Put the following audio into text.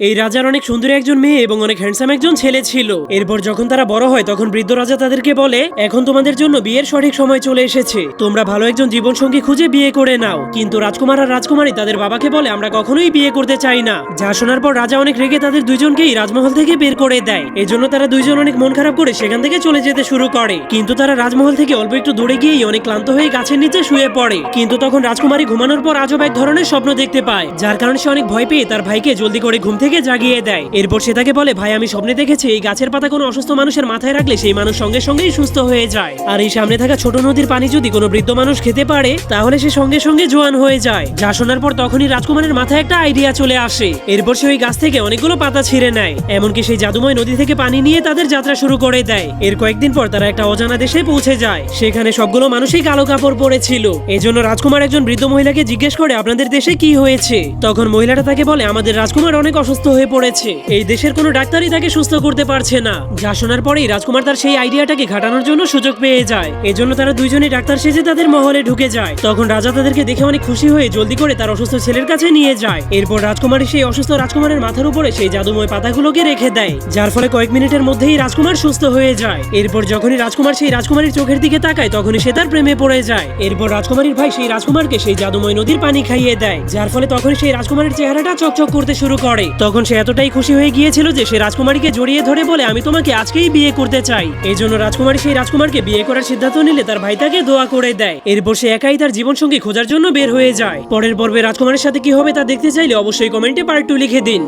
এই রাজার অনেক সুন্দরী একজন মেয়ে এবং অনেক হ্যান্ডসাম একজন ছেলে ছিল। এরপর যখন তারা বড় হয় তখন বৃদ্ধ রাজা তাদেরকে বলে, এখন তোমাদের জন্য বিয়ের সঠিক সময় চলে এসেছে, তোমরা ভালো একজন জীবনসঙ্গী খুঁজে বিয়ে করে নাও। কিন্তু রাজকুমার আর রাজকুমারী তাদের বাবাকে বলে, আমরা কখনোই বিয়ে করতে চাই না। যা শোনার পর রাজা অনেক রেগে তাদের দুইজনকেই রাজমহল থেকে বের করে দেয়। এজন্য তারা দুইজন অনেক মন খারাপ করে সেখান থেকে চলে যেতে শুরু করে। কিন্তু তারা রাজমহল থেকে অল্প একটু দূরে গিয়েই অনেক ক্লান্ত হয়ে গাছের নিচে শুয়ে পড়ে। কিন্তু তখন রাজকুমারী ঘুমানোর পর আজব এক ধরনের স্বপ্ন দেখতে পায়, যার কারণে সে অনেক ভয় পেয়ে তার ভাইকে জলদি করে ঘুম থেকে জাগিয়ে দেয়। এরপর সে তাকে বলে, ভাই আমি স্বপ্নে দেখেছি এই গাছের পাতা কোনো অসুস্থ মানুষের মাথায় রাখলে সেই মানুষ সঙ্গে সঙ্গেই সুস্থ হয়ে যায়, আর এই সামনে থাকা ছোট নদীর পানি যদি কোনো বৃদ্ধ মানুষ খেতে পারে তাহলে সে সঙ্গে সঙ্গে জোয়ান হয়ে যায়। যা শোনার পর তখনই রাজকুমারের মাথায় একটা আইডিয়া চলে আসে। এরপর সে ওই গাছ থেকে অনেকগুলো পাতা ছিঁড়ে নেয়, এমনকি সেই জাদুময় নদী থেকে পানি নিয়ে তাদের যাত্রা শুরু করে দেয়। এর কয়েকদিন পর তারা একটা অজানা দেশে পৌঁছে যায়। সেখানে সবগুলো মানুষই কালো কাপড় পরেছিল। এজন্য রাজকুমার একজন বৃদ্ধ মহিলাকে জিজ্ঞেস করে, আপনাদের দেশে কি হয়েছে? তখন মহিলাটা তাকে বলে, আমাদের রাজকুমার অনেক অসুস্থ হয়ে পড়েছে, এই দেশের কোনো ডাক্তারই তাকে সুস্থ করতে পারছে না। যা শোনার পরেই রাজকুমার তার সেই আইডিয়াটাকে ঘাটানোর জন্য সুযোগ পেয়ে যায়। এজন্য তারা দুইজনই ডাক্তার সেজে তাদের মহলে ঢুকে যায়। তখন রাজা তাদেরকে দেখে অনেক খুশি হয়ে জলদি করে তার অসুস্থ ছেলের কাছে নিয়ে যায়। এরপর রাজকুমারী সেই অসুস্থ রাজকুমারের মাথার উপরে সেই জাদুময় পাতাগুলোকে রেখে দেয়, যার ফলে কয়েক মিনিটের মধ্যেই রাজকুমার সুস্থ হয়ে যায়। এরপর যখনই রাজকুমার সেই রাজকুমারীর চোখের দিকে তাকায় তখনই সে তার প্রেমে পড়ে যায়। এরপর রাজকুমারীর ভাই সেই রাজকুমারকে সেই জাদুময় নদীর পানি খাইয়ে দেয়, যার ফলে তখনই সেই রাজকুমারীর চেহারাটা চকচক করতে শুরু করে। তখন সে এতটাই খুশি হয়ে গিয়েছিল যে সে রাজকুমারীকে জড়িয়ে ধরে বলে, আমি তোমাকে আজকেই বিয়ে করতে চাই। এই জন্য রাজকুমারী সেই রাজকুমারকে বিয়ে করার সিদ্ধান্ত নিলে তার ভাই তাকে দোয়া করে দেয়। এরপর সে একাই তার জীবনসঙ্গী খোঁজার জন্য বের হয়ে যায়। পরের পর্বে রাজকুমারের সাথে কি হবে তা দেখতে চাইলে অবশ্যই কমেন্টে পার্ট 2 লিখে দিন।